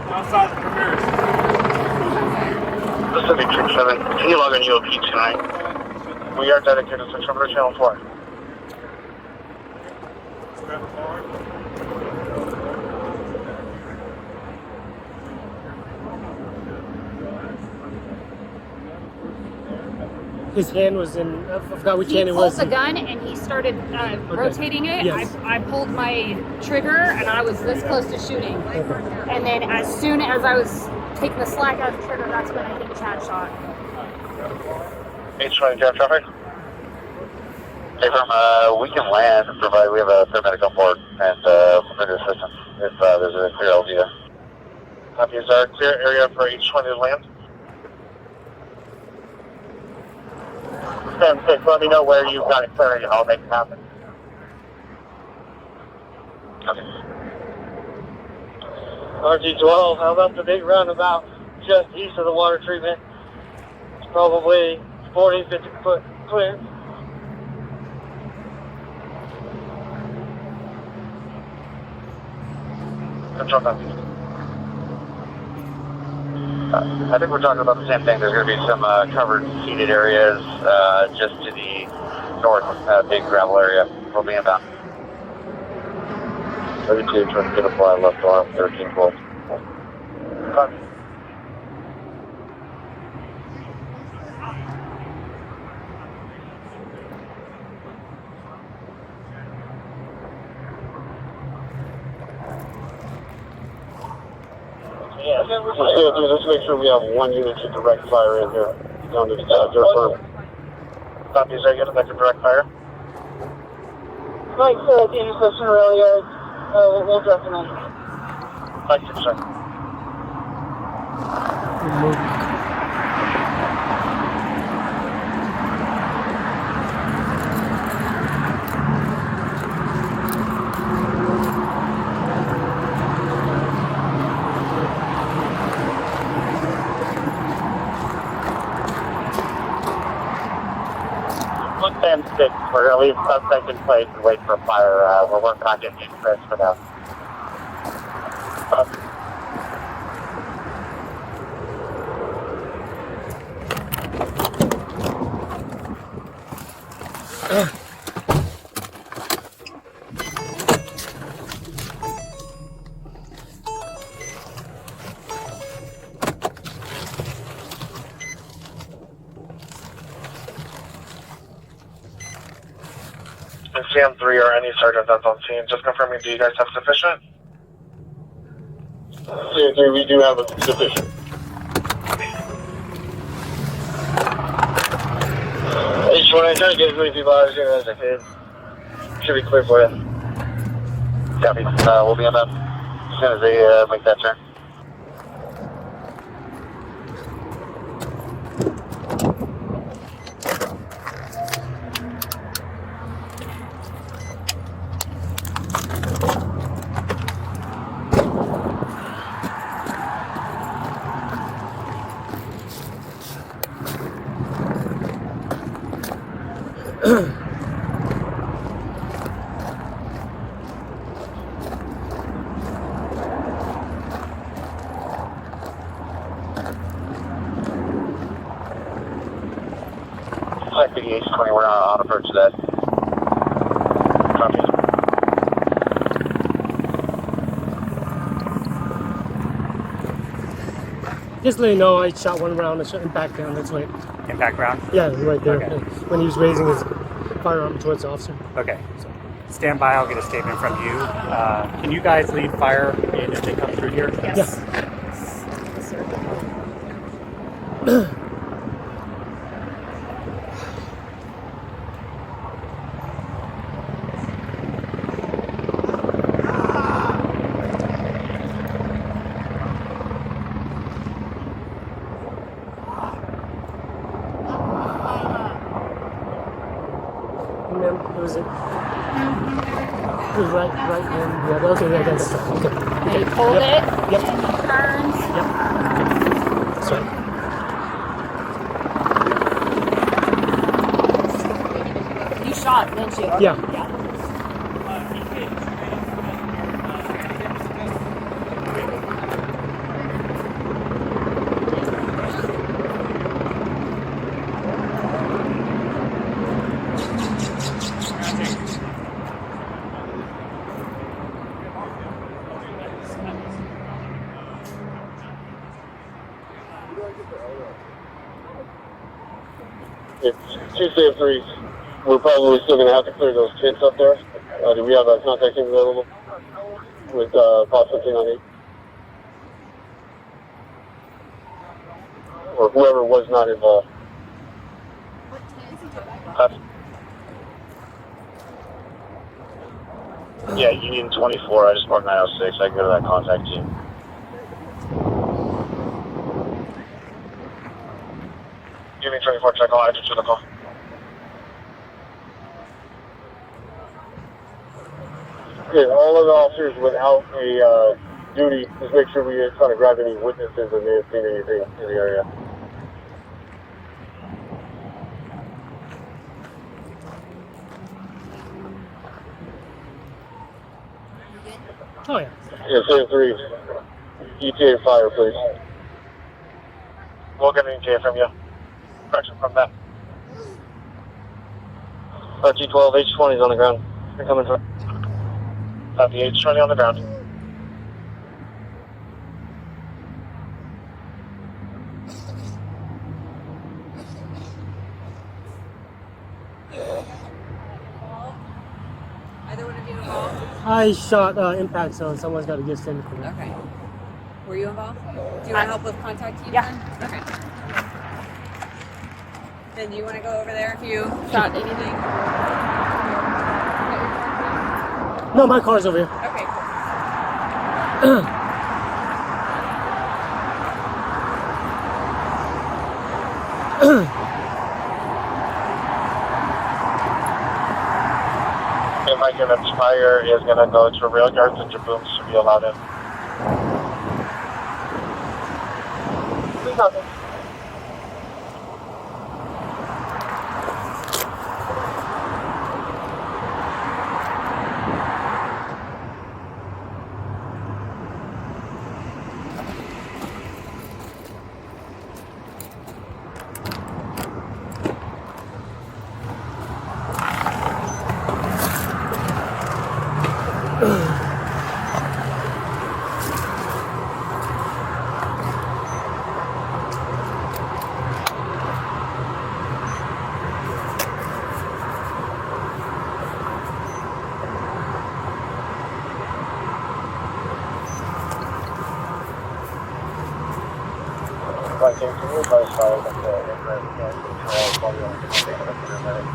Outside the premieres. Pacific 67, can you log on UOP tonight? We are dedicated to Trevor Channel 4. His hand was in, I forgot which He hand it pulled was. the gun and he started rotating it. Yes. I pulled my trigger and I was this close to shooting. Okay. And then as soon as I was taking the slack out of the trigger, that's when I think Chad shot. H20, do you have traffic? Hey, from we can land, provided we have a paramedic on board and limited assistance if there's a clear LVA. Copy, is there a clear area for H20 to land? 10-6, let me know where you've got it clearing and I'll make it happen. Okay. RG12, how about the big roundabout just east of the water treatment? It's probably 40, 50 foot clear. Control copy. I think we're talking about the same thing. There's going to be some covered seated areas just to the north, big gravel area. We'll be inbound. 32, trying to get a fly left arm, 13-12. Copy. Let's go through this, make sure we have one unit to direct fire in here, down to dirt firm. Copy, is there getting back to direct fire? Like the intersection rail yard, we'll drop them in. 5-6, Look 10-6, we're going to leave suspect in place and wait for fire. We're working on getting Chris for now. And CM3 or any sergeant that's on scene, just confirming, do you guys have sufficient? CA3, we do have a sufficient. H1, I try to get as many people out of here as I can. Should be clear for you. Copy. We'll be inbound as soon as they make that turn. Sec 8820, we're on approach to that. Copy. Just let you know, I shot one round and impact down. That's right. Impact round? Yeah, right there. Okay. When he was raising his firearm towards the officer. Okay. So stand by. I'll get a statement from you. Can you guys lead fire if they come through here? Yes. Was it? It was right, yeah, okay, yeah, that's okay. They pulled Yep. it. Yep. And it turns. Yep. That's right. You shot, didn't you? Yeah. It's Tuesday of 3. We're probably still going to have to clear those tents up there. Do we have a contact team available with Pod 1598? Or whoever was not involved. Yeah, Union 24, I just marked 906. I can go to that contact team. Union 24, check all items to the call. Okay, all of the officers without a duty, just make sure we try to grab any witnesses that may have seen anything in the area. Oh, yeah. Yeah, same 3. ETA fire, please. We'll get an ETA from you. Correction from that. RT-12, H-20 is on the ground. They're coming through. The H-20 on the ground. Either one of you involved? I shot impact zone. Someone's got to get sent for that. Okay. Were you involved? Do you want help with contact team? Yeah. Then? Okay. Then you want to go over there if you shot anything? No, my car's over here. Okay, If my unit's fire is going to go to rail yards and Jibboom should be allowed in. Nothing. Can you advise fire that the aircraft control probably only going to take up to a minute?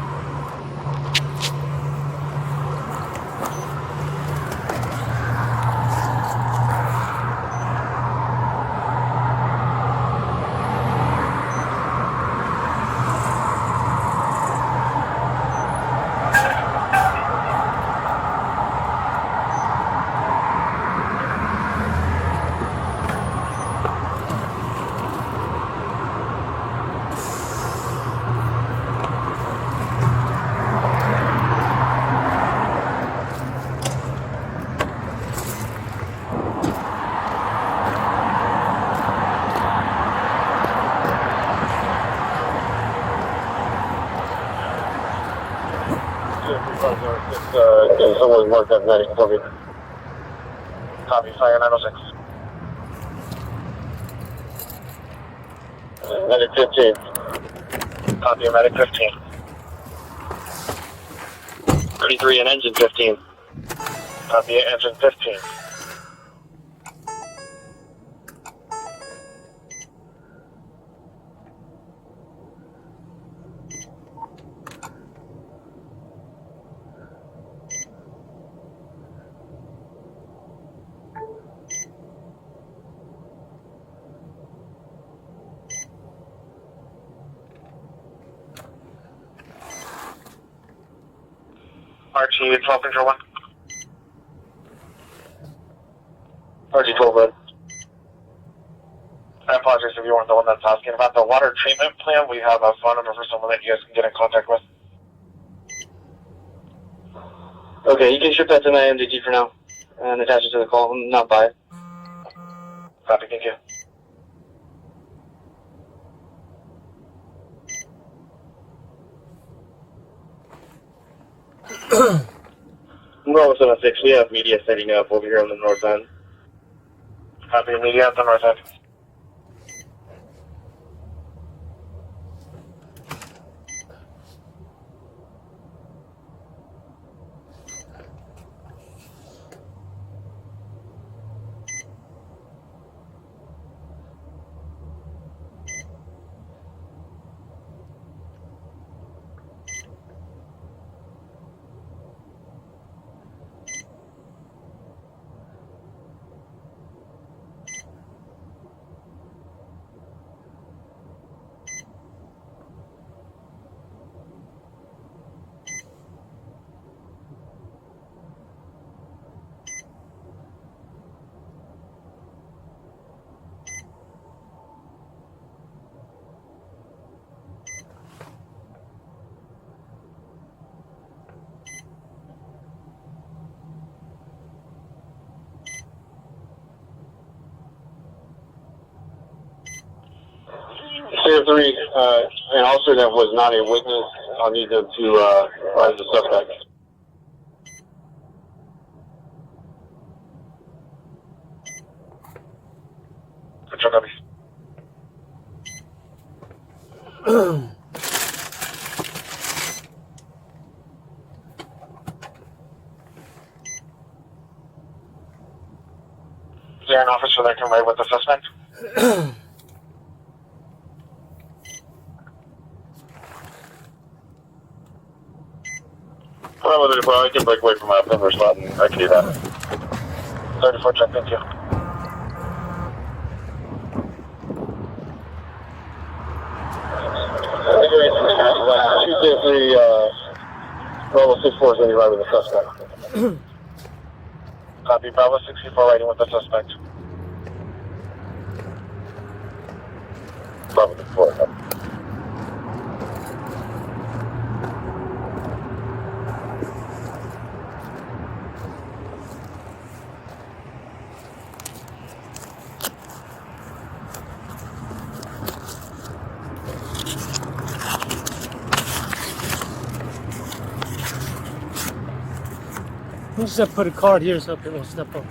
And someone marked that medic for me. Copy, fire 906. Medic 15. Copy, medic 15. 33 and engine 15. Copy, engine 15. RT 12 control 1. RG 12 red. I apologize if you weren't the one that's asking about the water treatment plan. We have a phone number for someone that you guys can get in contact with. Okay, you can ship that to my MDT for now and attach it to the call. I'm not by it. Copy, thank you. Bravo 76, we have media setting up over here on the north end. Copy, media at the north end. Tier 3, an officer that was not a witness, I'll need them to find the suspect. Control copy. Is there an officer that can ride with the suspect? Well, I can break away from my perimeter spot and I can do that. 34 check, thank you. Tuesday 3, Bravo 64 is going to be riding with the suspect. Copy, Bravo 64 riding with the suspect. Bravo 64. We'll just put a card here so people will step up.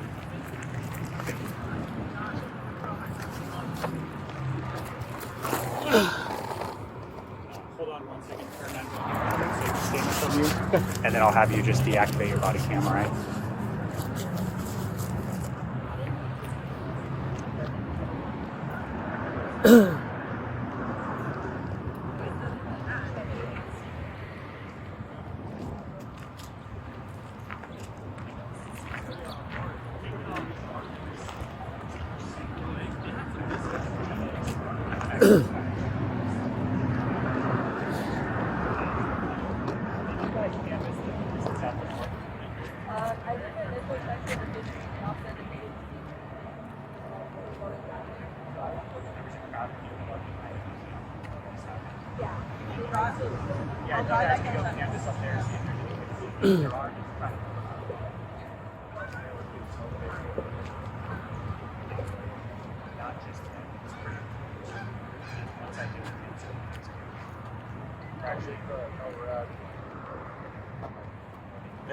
Hold on 1 second, turn that statement from you, and then I'll have you just deactivate your body cam, all right?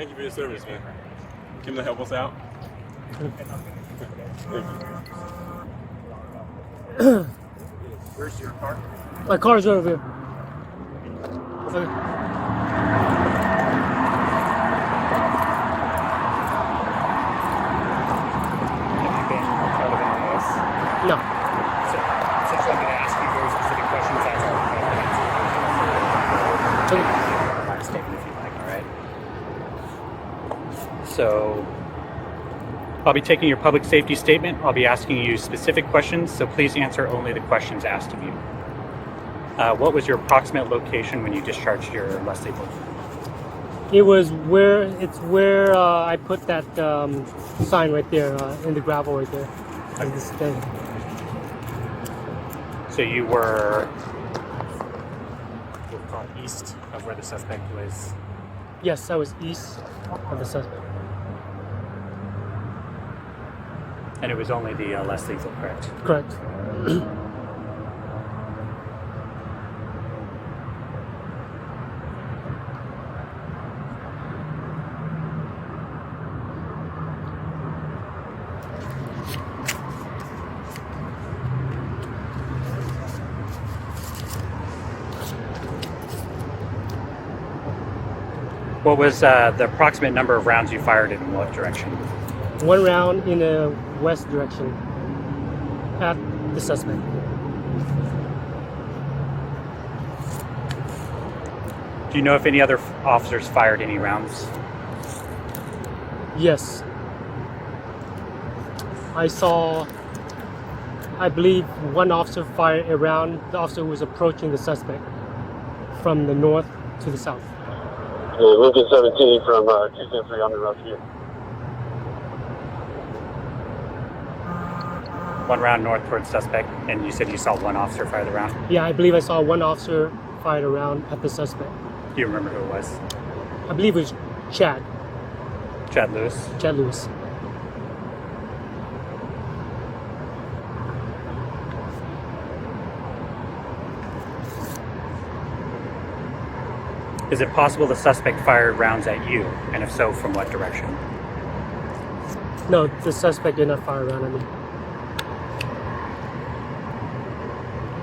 Thank you for your service, man. Can you help us out? Where's your car? My car's right over here. Okay. Have you been part of an OIS? No. So essentially, I'm going to ask you very specific questions. That's all we're going to answer. Okay. Last statement, if you like. All right. So I'll be taking your public safety statement. I'll be asking you specific questions, so please answer only the questions asked of you. What was your approximate location when you discharged your less lethal? It was where I put that sign right there in the gravel right there. In this thing. So you were, we'll call it east of where the suspect was. Yes, I was east of the suspect. And it was only the less lethal, correct? Correct. What was the approximate number of rounds you fired in what direction? One round in the west direction at the suspect. Do you know if any other officers fired any rounds? Yes. I believe one officer fired a round. The officer was approaching the suspect from the north to the south. Lincoln 17 from 273 on the road here. One round north towards suspect, and you said you saw one officer fire the round? Yeah, I believe I saw one officer fired a round at the suspect. Do you remember who it was? I believe it was Chad. Chad Lewis? Chad Lewis. Is it possible the suspect fired rounds at you? And if so, from what direction? No, the suspect did not fire a round at me.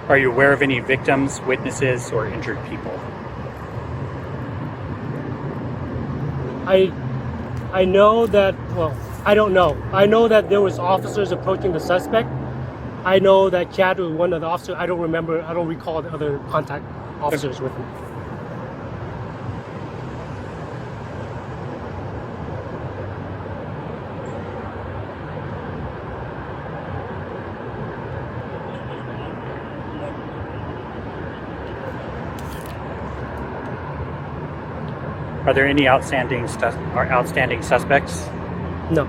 Are you aware of any victims, witnesses, or injured people? I know that, well, I don't know. I know that there was officers approaching the suspect. I know that Chad was one of the officers. I don't recall the other contact officers with him. Are there any outstanding suspects? No.